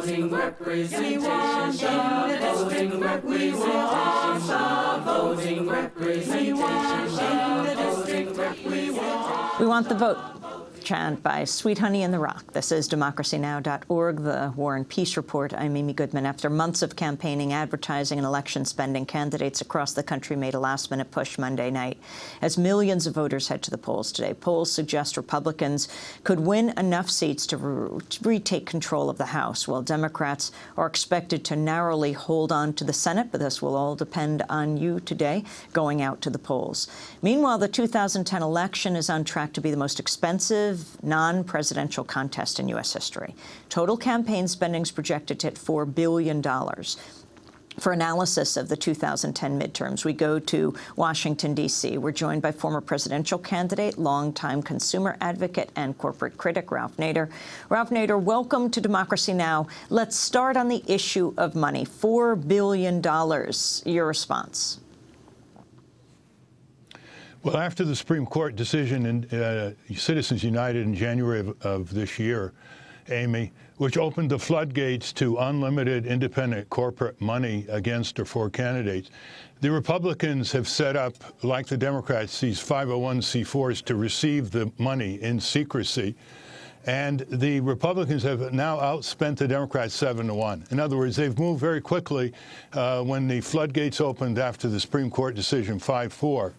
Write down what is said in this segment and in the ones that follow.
voting representation. Voting representation. Voting representation. Voting representation. We want the vote. Chant by Sweet Honey in the Rock. This is democracynow.org, the War and Peace Report. I'm Amy Goodman. After months of campaigning, advertising, and election spending, candidates across the country made a last-minute push Monday night as millions of voters head to the polls today. Polls suggest Republicans could win enough seats to retake control of the House, while Democrats are expected to narrowly hold on to the Senate, but this will all depend on you today going out to the polls. Meanwhile, the 2010 election is on track to be the most expensive non-presidential contest in U.S. history. Total campaign spending is projected to hit $4 billion. For analysis of the 2010 midterms, we go to Washington, D.C. We're joined by former presidential candidate, longtime consumer advocate, and corporate critic Ralph Nader. Ralph Nader, welcome to Democracy Now! Let's start on the issue of money. $4 billion. Your response? Well, after the Supreme Court decision in Citizens United in January of this year, Amy, which opened the floodgates to unlimited independent corporate money against or for candidates, the Republicans have set up, like the Democrats, these 501c4s to receive the money in secrecy. And the Republicans have now outspent the Democrats 7-1. In other words, they've moved very quickly when the floodgates opened after the Supreme Court decision 5-4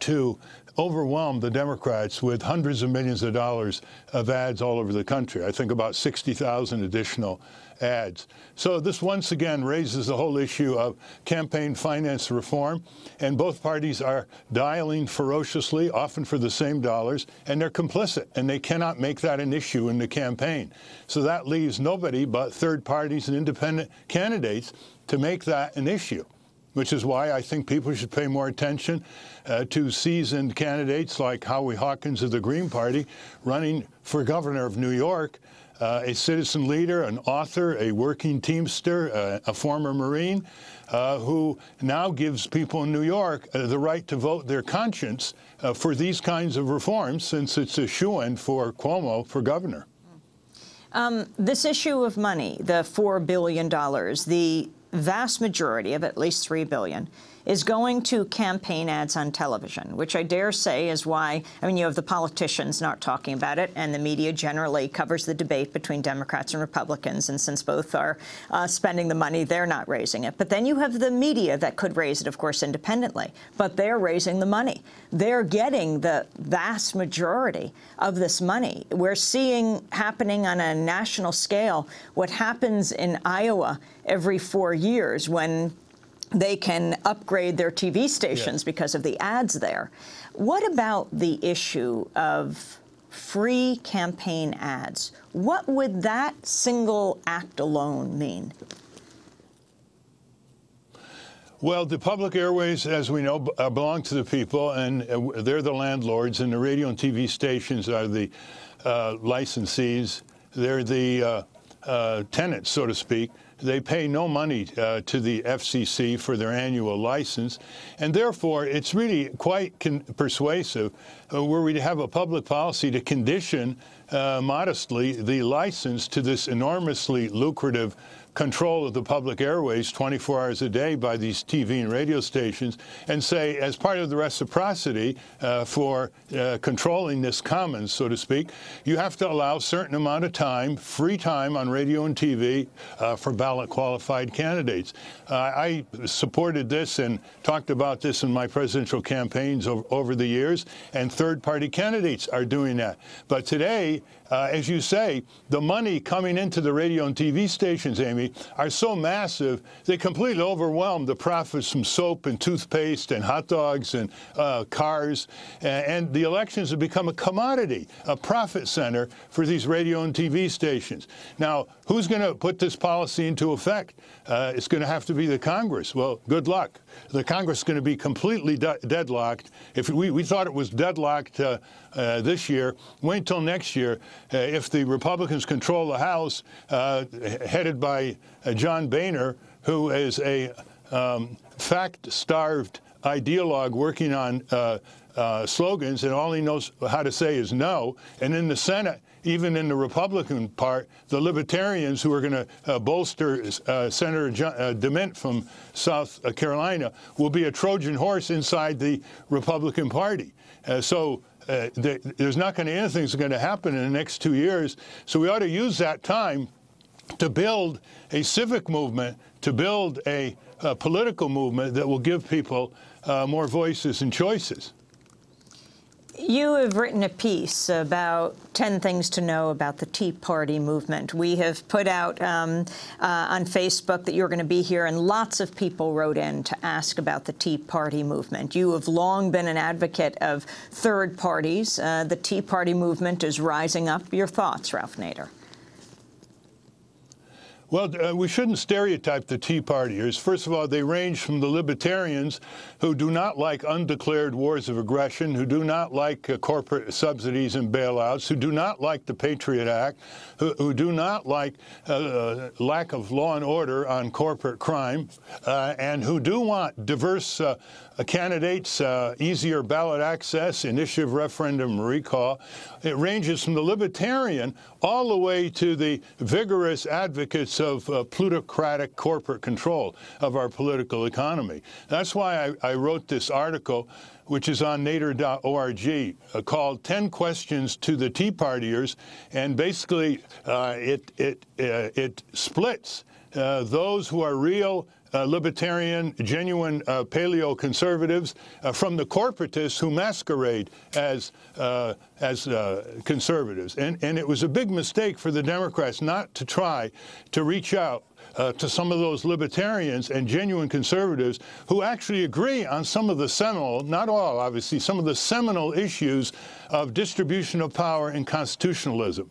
to overwhelm the Democrats with hundreds of millions of dollars of ads all over the country. I think about 60,000 additional ads. So this once again raises the whole issue of campaign finance reform, and both parties are dialing ferociously, often for the same dollars, and they're complicit, and they cannot make that an issue in the campaign. So that leaves nobody but third parties and independent candidates to make that an issue, which is why I think people should pay more attention to seasoned candidates like Howie Hawkins of the Green Party running for governor of New York, a citizen leader, an author, a working Teamster, a former Marine, who now gives people in New York the right to vote their conscience for these kinds of reforms, since it's a shoo-in for Cuomo for governor. This issue of money, the $4 billion, the vast majority of at least $3 billion is going to campaign ads on television, which I dare say is why, I mean, you have the politicians not talking about it, and the media generally covers the debate between Democrats and Republicans, and since both are spending the money, they're not raising it. But then you have the media that could raise it, of course, independently, but they're raising the money. They're getting the vast majority of this money. We're seeing happening on a national scale what happens in Iowa every 4 years when they can upgrade their TV stations because of the ads there. What about the issue of free campaign ads? What would that single act alone mean? Well, the public airways, as we know, belong to the people, and they're the landlords, and the radio and TV stations are the licensees. They're the tenants, so to speak. They pay no money to the FCC for their annual license, and therefore it's really quite persuasive were we to have a public policy to condition modestly the license to this enormously lucrative control of the public airways 24 hours a day by these TV and radio stations, and say, as part of the reciprocity for controlling this commons, so to speak, you have to allow a certain amount of time, free time on radio and TV for ballot-qualified candidates. I supported this and talked about this in my presidential campaigns over the years, and third-party candidates are doing that. But today, as you say, the money coming into the radio and TV stations, Amy, are so massive, they completely overwhelm the profits from soap and toothpaste and hot dogs and cars. And the elections have become a commodity, a profit center for these radio and TV stations. Now, who's going to put this policy into effect? It's going to have to be the Congress. Well, good luck. The Congress is going to be completely deadlocked. If we thought it was deadlocked this year, wait until next year. If the Republicans control the House, headed by John Boehner, who is a fact-starved ideologue working on slogans, and all he knows how to say is no. And in the Senate, even in the Republican part, the libertarians who are going to bolster Senator DeMint from South Carolina will be a Trojan horse inside the Republican Party. There's not going to anything's going to happen in the next 2 years. So we ought to use that time to build a civic movement, to build a political movement that will give people more voices and choices. You have written a piece about 10 things to know about the Tea Party movement. We have put out on Facebook that you're going to be here, and lots of people wrote in to ask about the Tea Party movement. You have long been an advocate of third parties. The Tea Party movement is rising up. Your thoughts, Ralph Nader? Well, we shouldn't stereotype the Tea Partiers. First of all, they range from the libertarians who do not like undeclared wars of aggression, who do not like corporate subsidies and bailouts, who do not like the Patriot Act, who do not like lack of law and order on corporate crime, and who do want diverse candidates, easier ballot access, initiative referendum recall. It ranges from the libertarian all the way to the vigorous advocates of plutocratic corporate control of our political economy. That's why I wrote this article, which is on nader.org, called 10 Questions to the Tea Partiers, and basically it splits those who are real libertarian, genuine paleo-conservatives from the corporatists who masquerade as conservatives. And it was a big mistake for the Democrats not to try to reach out to some of those libertarians and genuine conservatives who actually agree on some of the seminal, not all, obviously, some of the seminal issues of distribution of power and constitutionalism.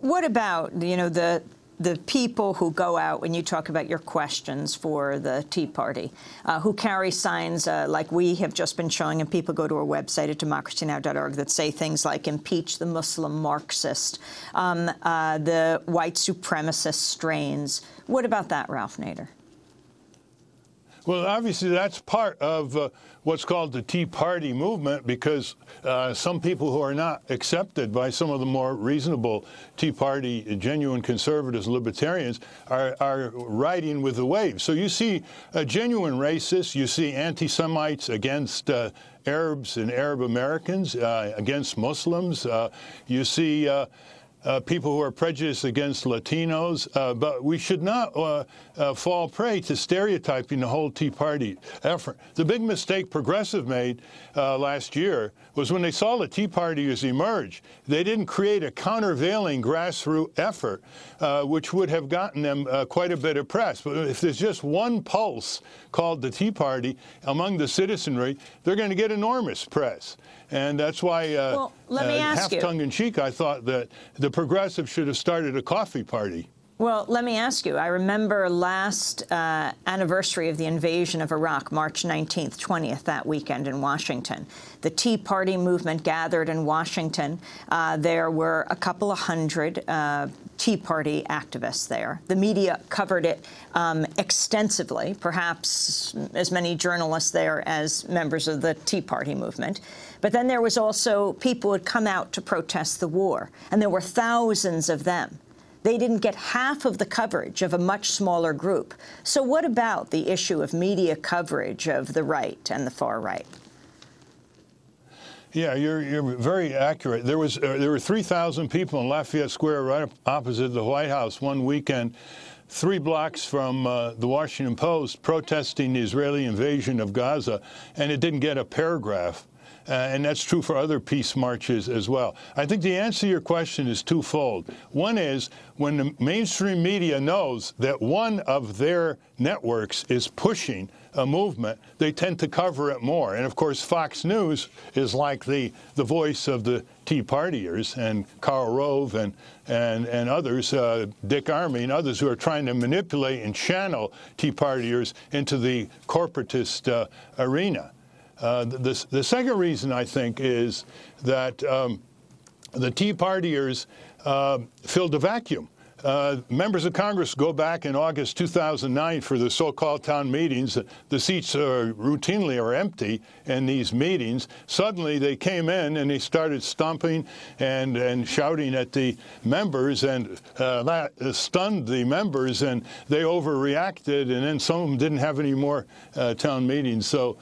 What about, you know, the people who go out, when you talk about your questions for the Tea Party, who carry signs like we have just been showing, and people go to our website at democracynow.org that say things like impeach the Muslim Marxist, the white supremacist strains. What about that, Ralph Nader? Well, obviously, that's part of what's called the Tea Party movement, because some people who are not accepted by some of the more reasonable Tea Party genuine conservatives, libertarians, are riding with the wave. So you see genuine racists, you see anti-Semites against Arabs and Arab Americans, against Muslims, you see people who are prejudiced against Latinos, but we should not fall prey to stereotyping the whole Tea Party effort. The big mistake Progressive made last year was when they saw the Tea Partiers emerge, they didn't create a countervailing grassroots effort, which would have gotten them quite a bit of press. But if there's just one pulse called the Tea Party among the citizenry, they're going to get enormous press. And that's why, well, let me ask half tongue-in-cheek, I thought that the Progressives should have started a coffee party. Well, let me ask you. I remember last anniversary of the invasion of Iraq, March 19th, 20th, that weekend in Washington. The Tea Party movement gathered in Washington. There were a couple of hundred Tea Party activists there. The media covered it extensively, perhaps as many journalists there as members of the Tea Party movement. But then there was also people who had come out to protest the war, and there were thousands of them. They didn't get half of the coverage of a much smaller group. So what about the issue of media coverage of the right and the far right? Yeah, you're very accurate. There were 3,000 people in Lafayette Square right opposite the White House one weekend, 3 blocks from the Washington Post, protesting the Israeli invasion of Gaza, and it didn't get a paragraph. And that's true for other peace marches as well. I think the answer to your question is twofold. One is, when the mainstream media knows that one of their networks is pushing a movement, they tend to cover it more. And of course, Fox News is like the voice of the Tea Partiers, and Karl Rove and others, Dick Armey and others, who are trying to manipulate and channel Tea Partiers into the corporatist arena. The second reason, I think, is that the Tea Partiers filled a vacuum. members of Congress go back in August 2009 for the so-called town meetings. The seats routinely are empty in these meetings. Suddenly they came in and they started stomping and shouting at the members, and that stunned the members, and they overreacted, and then some of them didn't have any more town meetings. So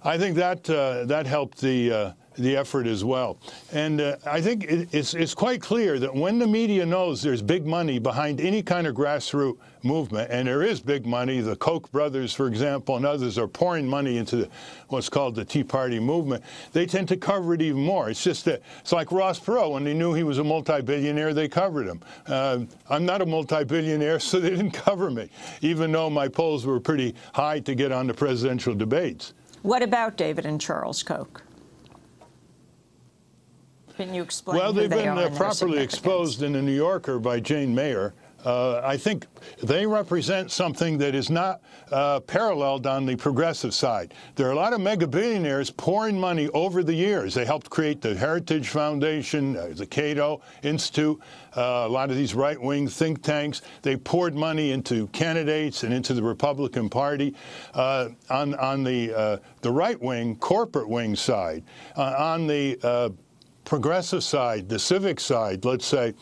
I think that that helped the effort as well. And I think it's quite clear that when the media knows there's big money behind any kind of grassroots movement, and there is big money, the Koch brothers, for example, and others are pouring money into what's called the Tea Party movement, they tend to cover it even more. It's just that it's like Ross Perot. When they knew he was a multi-billionaire, they covered him. I'm not a multi-billionaire, so they didn't cover me, even though my polls were pretty high to get on the presidential debates. What about David and Charles Koch? Can you explain Well, they've been and properly exposed in The New Yorker by Jane Mayer. I think they represent something that is not paralleled on the progressive side. There are a lot of mega billionaires pouring money over the years. They helped create the Heritage Foundation, the Cato Institute, a lot of these right-wing think tanks. They poured money into candidates and into the Republican Party. On the right-wing, corporate wing side, on the progressive side, the civic side, let's say,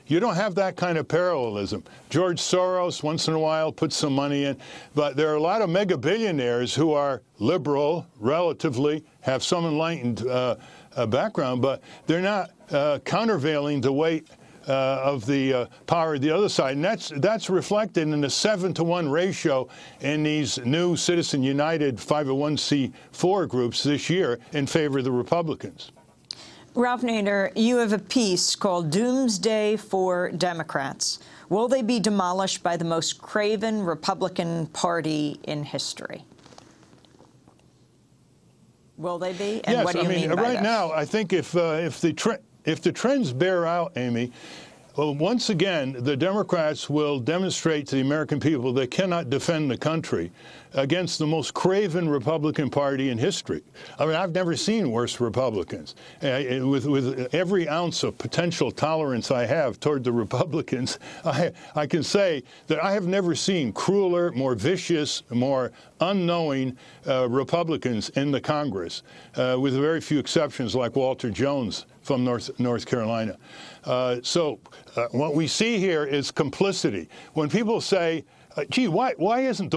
you don't have that kind of parallelism. George Soros, once in a while, puts some money in. But there are a lot of mega billionaires who are liberal, relatively, have some enlightened background, but they're not countervailing the weight of the power of the other side. And that's reflected in the 7-to-1 ratio in these new Citizen United 501c4 groups this year in favor of the Republicans. Ralph Nader, you have a piece called Doomsday for Democrats. Will they be demolished by the most craven Republican Party in history? Will they be? And yes, what do you mean by right this? now, I think if the trends bear out, Amy, well, once again, the Democrats will demonstrate to the American people they cannot defend the country against the most craven Republican Party in history. I mean, I've never seen worse Republicans. With every ounce of potential tolerance I have toward the Republicans, I can say that I have never seen crueler, more vicious, more unknowing Republicans in the Congress, with very few exceptions like Walter Jones from North Carolina. So what we see here is complicity. When people say, gee, why aren't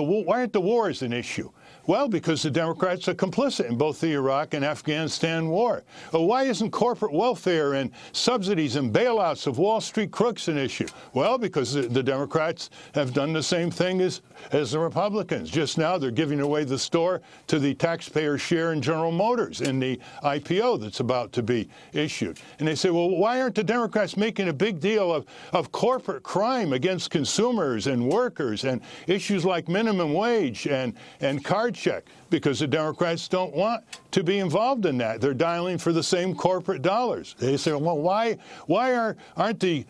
the wars an issue? Well, because the Democrats are complicit in both the Iraq and Afghanistan war. Why isn't corporate welfare and subsidies and bailouts of Wall Street crooks an issue? Well, because the Democrats have done the same thing as the Republicans. Just now, they're giving away the store to the taxpayer share in General Motors in the IPO that's about to be issued. And they say, well, why aren't the Democrats making a big deal of corporate crime against consumers and workers and issues like minimum wage and card check? Because the Democrats don't want to be involved in that. They're dialing for the same corporate dollars. They say, well, why aren't the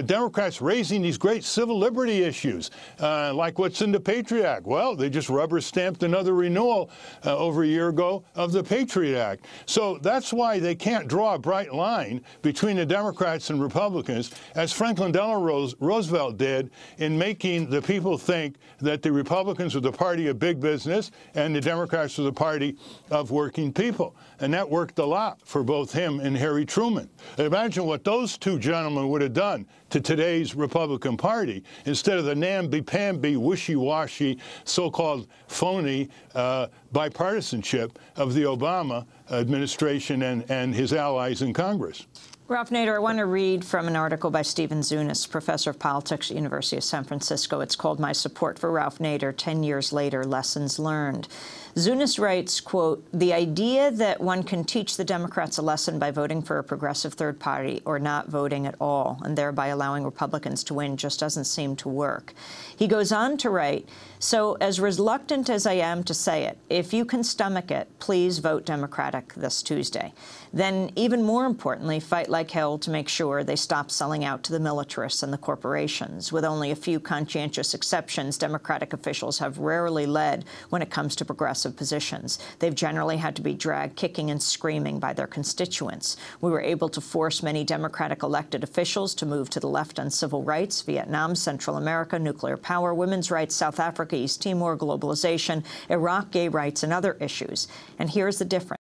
Democrats raising these great civil liberty issues, like what's in the Patriot Act? Well, they just rubber-stamped another renewal over a year ago of the Patriot Act. So that's why they can't draw a bright line between the Democrats and Republicans, as Franklin Delano Roosevelt did in making the people think that the Republicans were the party of big business and the Democrats were the party of working people. And that worked a lot for both him and Harry Truman. Imagine what those two gentlemen would have done to today's Republican Party instead of the namby-pamby, wishy-washy, so-called phony bipartisanship of the Obama administration and his allies in Congress. Ralph Nader, I want to read from an article by Stephen Zunis, professor of politics at the University of San Francisco. It's called My Support for Ralph Nader, 10 Years Later, Lessons Learned. Zunis writes, quote, the idea that one can teach the Democrats a lesson by voting for a progressive third party or not voting at all, and thereby allowing Republicans to win, just doesn't seem to work. He goes on to write, so as reluctant as I am to say it, if you can stomach it, please vote Democratic this Tuesday. Then, even more importantly, fight like like hell to make sure they stop selling out to the militarists and the corporations. With only a few conscientious exceptions, Democratic officials have rarely led when it comes to progressive positions. They've generally had to be dragged kicking and screaming by their constituents. We were able to force many Democratic elected officials to move to the left on civil rights, Vietnam, Central America, nuclear power, women's rights, South Africa, East Timor, globalization, Iraq, gay rights, and other issues. And here's the difference.